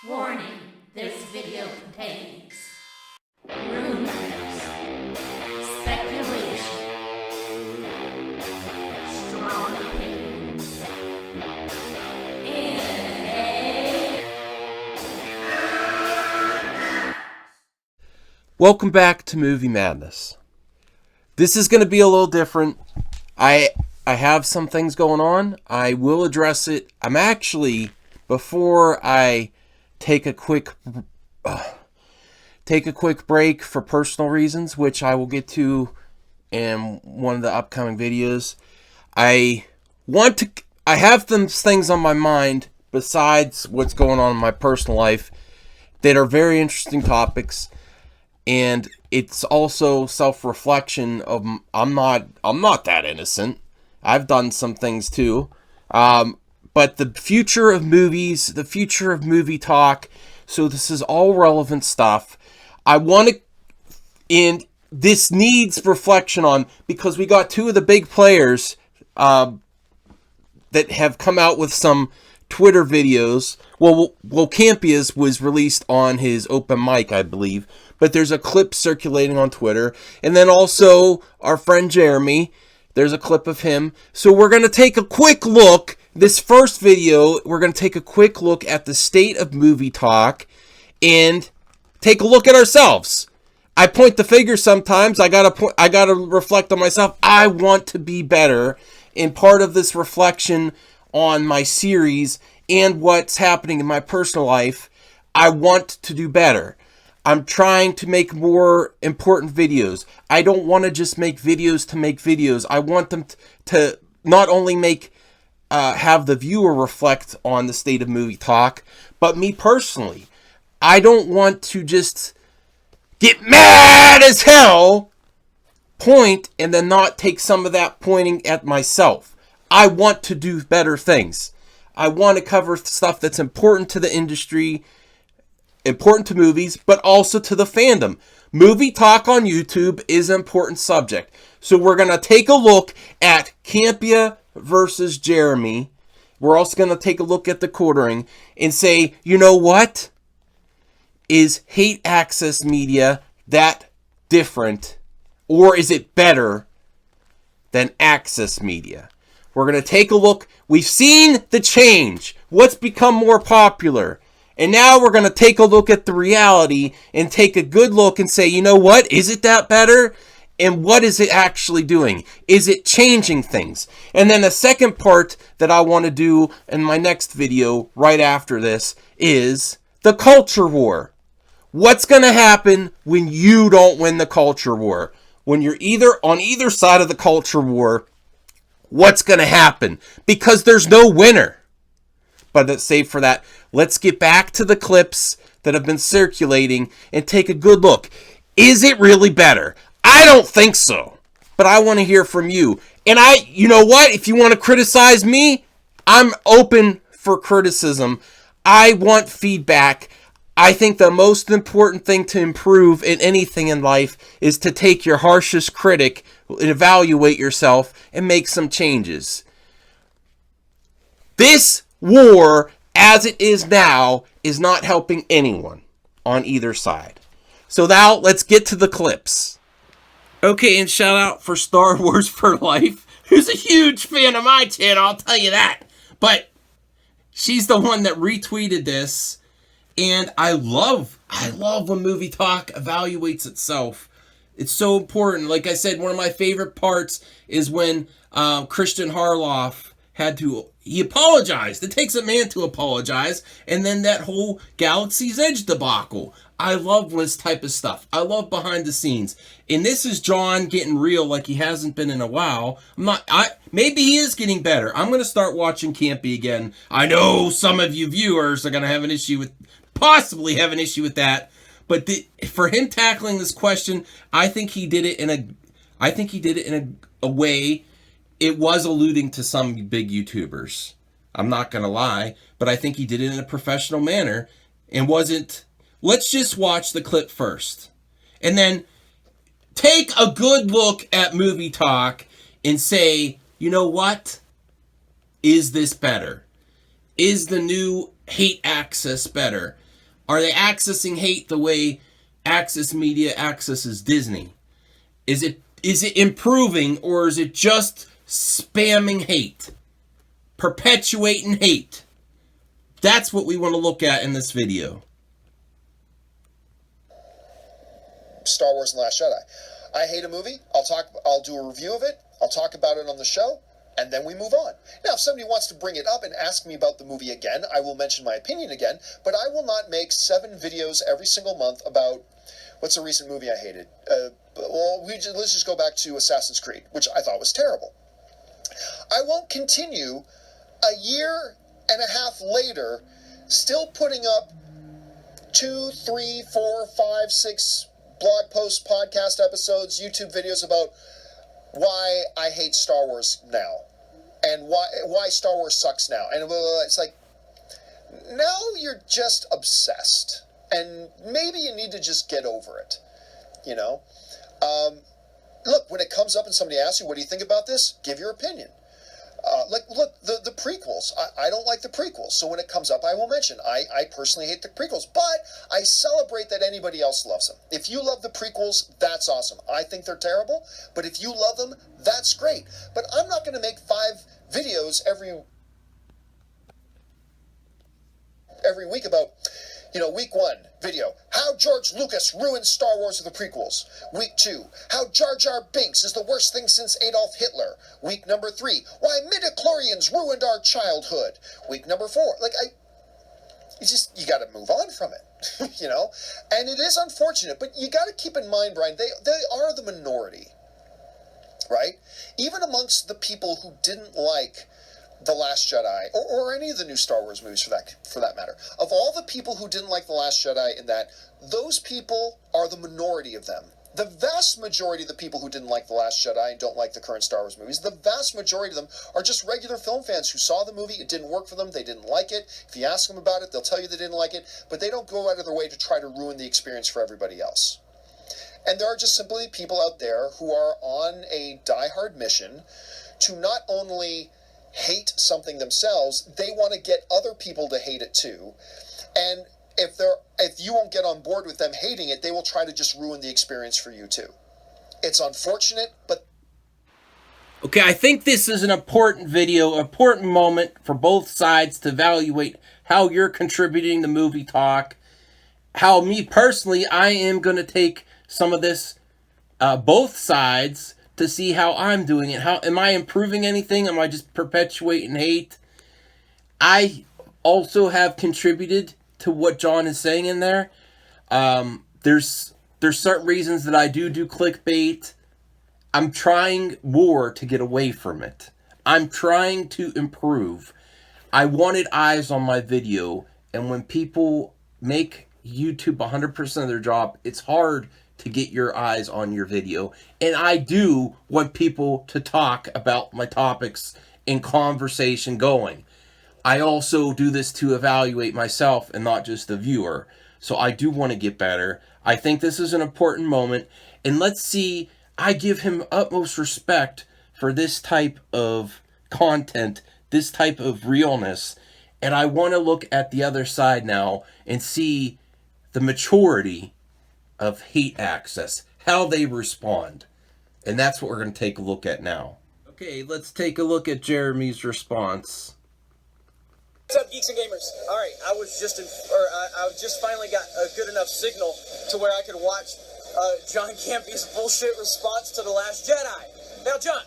Warning, this video contains rumors, speculation, strong opinions, and Welcome back to Movie Madness. This is going to be a little different. I have some things going on. I will address it. I'm actually, before I take a quick break for personal reasons, which I will get to in one of the upcoming videos. I have some things on my mind besides what's going on in my personal life that are very interesting topics, and it's also self-reflection of I'm not that innocent. I've done some things too. But the future of movies, the future of movie talk, so this is all relevant stuff. And this needs reflection on, because we got two of the big players that have come out with some Twitter videos. Well, Campea's was released on his open mic, I believe, but there's a clip circulating on Twitter. And then also our friend Jeremy, there's a clip of him. So we're going to take a quick look. This first video, we're going to take a quick look at the state of movie talk and take a look at ourselves. I point the finger sometimes. I gotta reflect on myself. I want to be better. And part of this reflection on my series and what's happening in my personal life, I want to do better. I'm trying to make more important videos. I don't want to just make videos to make videos. I want them to not only have the viewer reflect on the state of movie talk, but me personally. I don't want to just get mad as hell, point, and then not take some of that pointing at myself. I want to do better things. I want to cover stuff that's important to the industry, important to movies, but also to the fandom. Movie talk on YouTube is an important subject. So we're going to take a look at Campea versus Jeremy. We're also going to take a look at the quartering and say, you know what? Is hate access media that different, or is it better than access media? We're going to take a look. We've seen the change. What's become more popular? And now we're going to take a look at the reality and take a good look and say, you know what? Is it that better? And what is it actually doing? Is it changing things? And then the second part that I want to do in my next video right after this is the culture war. What's going to happen when you don't win the culture war? When you're on either side of the culture war, what's going to happen? Because there's no winner. But save for that, let's get back to the clips that have been circulating and take a good look. Is it really better? I don't think so, but I want to hear from you. And you know what? If you want to criticize me, I'm open for criticism. I want feedback. I think the most important thing to improve in anything in life is to take your harshest critic, evaluate yourself, and make some changes. This war, as it is now, is not helping anyone on either side. So now, let's get to the clips. Okay, and shout out for Star Wars for Life, who's a huge fan of my channel, I'll tell you that. But she's the one that retweeted this, and I love when movie talk evaluates itself. It's so important. Like I said, one of my favorite parts is when Christian Harloff he apologized. It takes a man to apologize. And then that whole Galaxy's Edge debacle. I love this type of stuff. I love behind the scenes. And this is John getting real like he hasn't been in a while. Maybe he is getting better. I'm going to start watching Campea again. I know some of you viewers are going to possibly have an issue with that. But for him tackling this question, I think he did it in a way. It was alluding to some big YouTubers. I'm not going to lie, but I think he did it in a professional manner and wasn't. Let's just watch the clip first. And then take a good look at movie talk and say, you know what? Is this better? Is the new hate access better? Are they accessing hate the way Access Media accesses Disney? Is it improving, or is it just spamming hate? Perpetuating hate. That's what we want to look at in this video. Star Wars and The Last Jedi. I hate a movie. I'll do a review of it. I'll talk about it on the show, and then we move on. Now, if somebody wants to bring it up and ask me about the movie again, I will mention my opinion again, but I will not make 7 videos every single month about what's a recent movie I hated. Let's just go back to Assassin's Creed, which I thought was terrible. I won't continue a year and a half later still putting up 2, 3, 4, 5, 6 blog posts, podcast episodes, YouTube videos about why I hate Star Wars now and why Star Wars sucks now. And it's like, now you're just obsessed, and maybe you need to just get over it, you know? Look, when it comes up and somebody asks you, what do you think about this? Give your opinion. Look, the prequels. I don't like the prequels, so when it comes up, I will mention. I personally hate the prequels, but I celebrate that anybody else loves them. If you love the prequels, that's awesome. I think they're terrible, but if you love them, that's great. But I'm not going to make 5 videos every week about, week 1 video, how George Lucas ruined Star Wars with the prequels. Week 2, how Jar Jar Binks is the worst thing since Adolf Hitler. Week number 3, why midichlorians ruined our childhood. Week number 4, you got to move on from it, And it is unfortunate, but you got to keep in mind, Brian, they are the minority, right? Even amongst the people who didn't like The Last Jedi, or any of the new Star Wars movies for that matter. Of all the people who didn't like The Last Jedi in that, those people are the minority of them. The vast majority of the people who didn't like The Last Jedi and don't like the current Star Wars movies, the vast majority of them are just regular film fans who saw the movie, it didn't work for them, they didn't like it. If you ask them about it, they'll tell you they didn't like it, but they don't go out of their way to try to ruin the experience for everybody else. And there are just simply people out there who are on a diehard mission to not only hate something themselves, they want to get other people to hate it too. And if you won't get on board with them hating it, they will try to just ruin the experience for you too. It's unfortunate, but okay, I think this is an important video, important moment for both sides to evaluate how you're contributing to movie talk. How me personally, I am going to take some of this, both sides, to see how I'm doing it. How am I improving anything? Am I just perpetuating hate? I also have contributed to what John is saying in there. There's certain reasons that I do clickbait. I'm trying more to get away from it. I'm trying to improve. I wanted eyes on my video, and when people make YouTube 100% of their job, it's hard to get your eyes on your video. And I do want people to talk about my topics and conversation going. I also do this to evaluate myself and not just the viewer. So I do want to get better. I think this is an important moment. And let's see, I give him utmost respect for this type of content, this type of realness. And I want to look at the other side now and see the maturity of hate access, how they respond. And that's what we're going to take a look at now. Okay, let's take a look at Jeremy's response. What's up, Geeks and Gamers? All right, I just finally got a good enough signal to where I could watch John Campea's bullshit response to The Last Jedi. Now, John,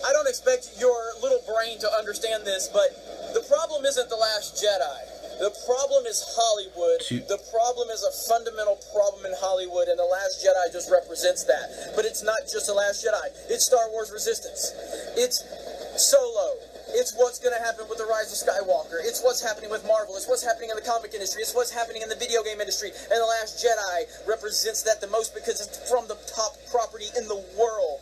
I don't expect your little brain to understand this, but the problem isn't The Last Jedi. The problem is Hollywood. The problem is a fundamental problem in Hollywood, and The Last Jedi just represents that. But it's not just The Last Jedi. It's Star Wars Resistance. It's Solo. It's what's going to happen with The Rise of Skywalker. It's what's happening with Marvel. It's what's happening in the comic industry. It's what's happening in the video game industry. And The Last Jedi represents that the most because it's from the top property in the world.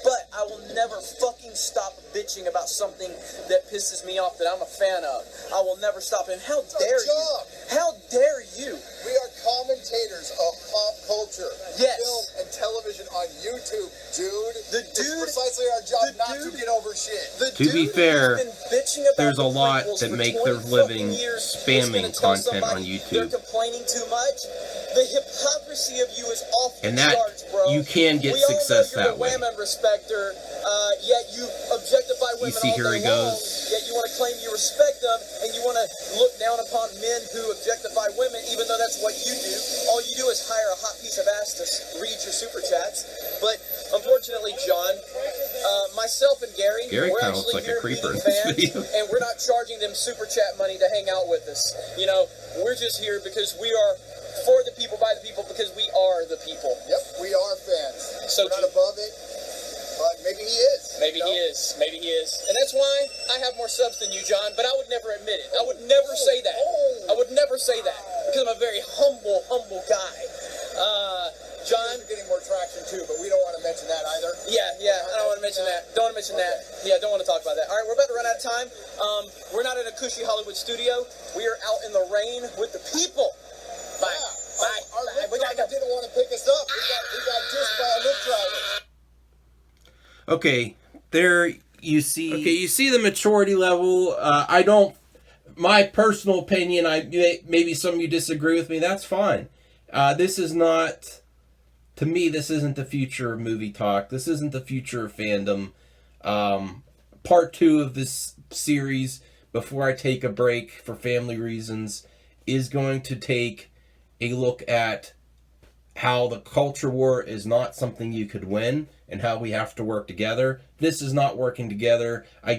But I will never fucking stop bitching about something that pisses me off that I'm a fan of. I will never stop. And how dare you? How dare you? we are commentators of pop culture, Yes. film, and television on YouTube, dude. The dude, it's precisely our job not to get over shit. The To be dude fair, has been bitching bitching about there's a the lot prequels that for make 20 their living fucking years. spamming It's gonna tell content on somebody YouTube. They're complaining too much. The hypocrisy of you is off the And that, charts, bro. you can get we success all know you're that way. a Wham respecter, yet you objectify women see, all here day he long, goes. yet you want to claim you respect them, and you want to look down upon men who objectify women, even though that's what you do. All you do is hire a hot piece of ass to read your super chats. But unfortunately, John, myself and Gary Gary we're kinda looks actually like a here creeper being in this fans, video. and we're not charging them super chat money to hang out with us. You know, we're just here because we are for the people, by the people, because we are the people. Yep, we are fans. So We're not above it, but maybe he is. Maybe he is. Maybe he is. And that's why I have more subs than you, John, but I would never admit it. I would never say that. I would never say that because I'm a very humble guy. John, You're getting more traction too, but we don't want to mention that either. Yeah, I don't want to mention that. Don't want to mention that. Yeah, don't want to talk about that. All right, we're about to run out of time. We're not in a cushy Hollywood studio. We are out in the rain with the people. Bye. Yeah. Bye. Our Bye. lift We gotta driver go. didn't want to pick us up. We got dissed by a lift driver. Okay, there you see. Okay, you see the maturity level. I don't. My personal opinion. Maybe some of you disagree with me. That's fine. This is not. To me, this isn't the future of movie talk. This isn't the future of fandom. Part 2 of this series, before I take a break for family reasons, is going to take a look at how the culture war is not something you could win and how we have to work together. This is not working together. I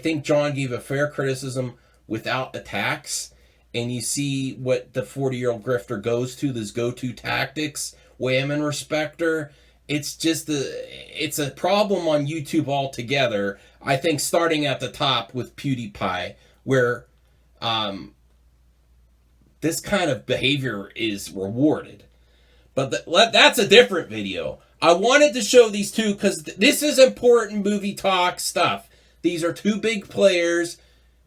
think John gave a fair criticism without attacks, and you see what the 40-year-old grifter goes to, this go-to tactics, Wham and respecter. It's just it's a problem on YouTube altogether. I think starting at the top with PewDiePie, where this kind of behavior is rewarded. But that's a different video. I wanted to show these two because this is important movie talk stuff. These are two big players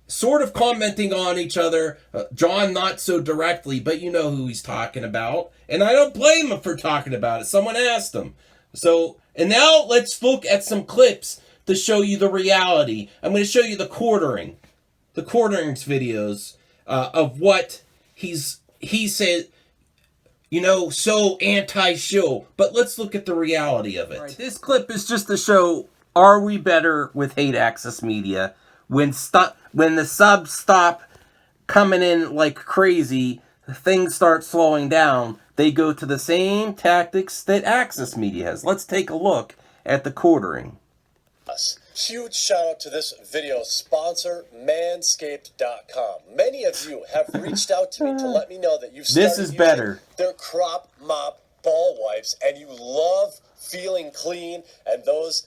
sort of commenting on each other. John not so directly, but you know who he's talking about. And I don't blame him for talking about it. Someone asked him. So, and now let's look at some clips to show you the reality. I'm going to show you the quarterings videos of what he said, you know, so anti-show. But let's look at the reality of it. All right, this clip is just to show, are we better with hate access media? When the subs stop coming in like crazy, things start slowing down. They go to the same tactics that access media has. Let's take a look at the quartering. Huge shout out to this video sponsor, manscaped.com. Many of you have reached out to me to let me know that you've started This is using better. their crop mop ball wipes and you love feeling clean, and those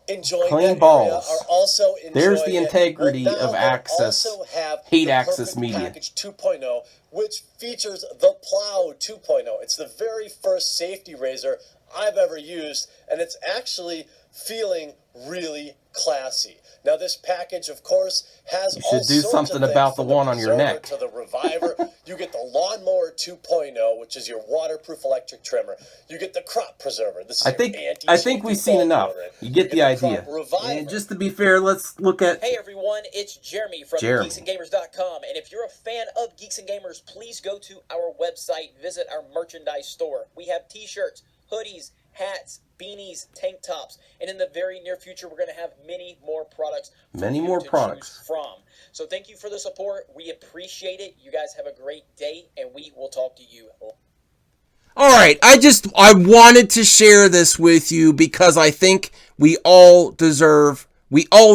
enjoying Clean that balls. area are also enjoying There's the integrity it. Well, now of they access, also have hate the access Perfect media. Package 2.0, which features the Plow 2.0. It's the very first safety razor I've ever used, and it's actually feeling really classy. Now, this package, of course, has You all should do sorts something of about things, the from one on your preserver neck. to the reviver. You get the Lawnmower 2.0, which is your waterproof electric trimmer. You get the Crop Preserver. This is I think anti-safety we've seen ball enough. deodorant. You get the Crop idea. Reviver. And just to be fair, let's look at. Hey everyone, it's Jeremy from Jeremy. geeksandgamers.com, and if you're a fan of Geeks and Gamers, please go to our website, visit our merchandise store. We have t-shirts, hoodies, hats, beanies, tank tops, and in the very near future, we're going to have many more products for Many you more to products. choose from. So thank you for the support. We appreciate it. You guys have a great day, and we will talk to you. All right, I wanted to share this with you because I think we all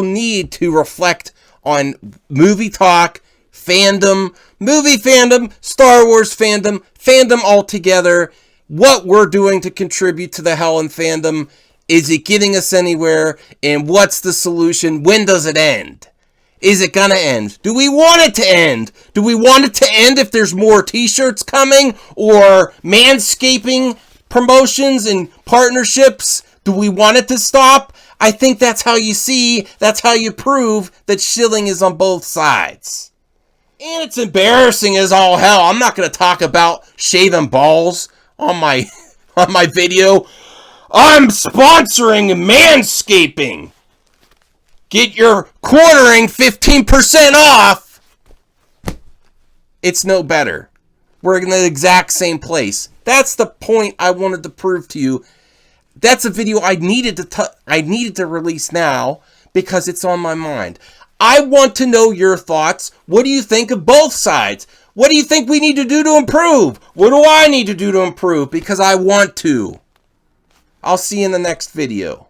need to reflect on movie talk, fandom, movie fandom, Star Wars fandom altogether. What we're doing to contribute to the hell in fandom. Is it getting us anywhere? And what's the solution? When does it end? Is it gonna end? Do we want it to end? Do we want it to end if there's more t-shirts coming? Or manscaping promotions and partnerships? Do we want it to stop? I think that's how you prove that Shilling is on both sides. And it's embarrassing as all hell. I'm not gonna talk about shaving balls on my video. I'm sponsoring manscaping. get your quartering 15% off. It's no better. We're in the exact same place. That's the point I wanted to prove to you. That's a video I needed to release now because it's on my mind. I want to know your thoughts. What do you think of both sides? What do you think we need to do to improve? What do I need to do to improve? Because I want to. I'll see you in the next video.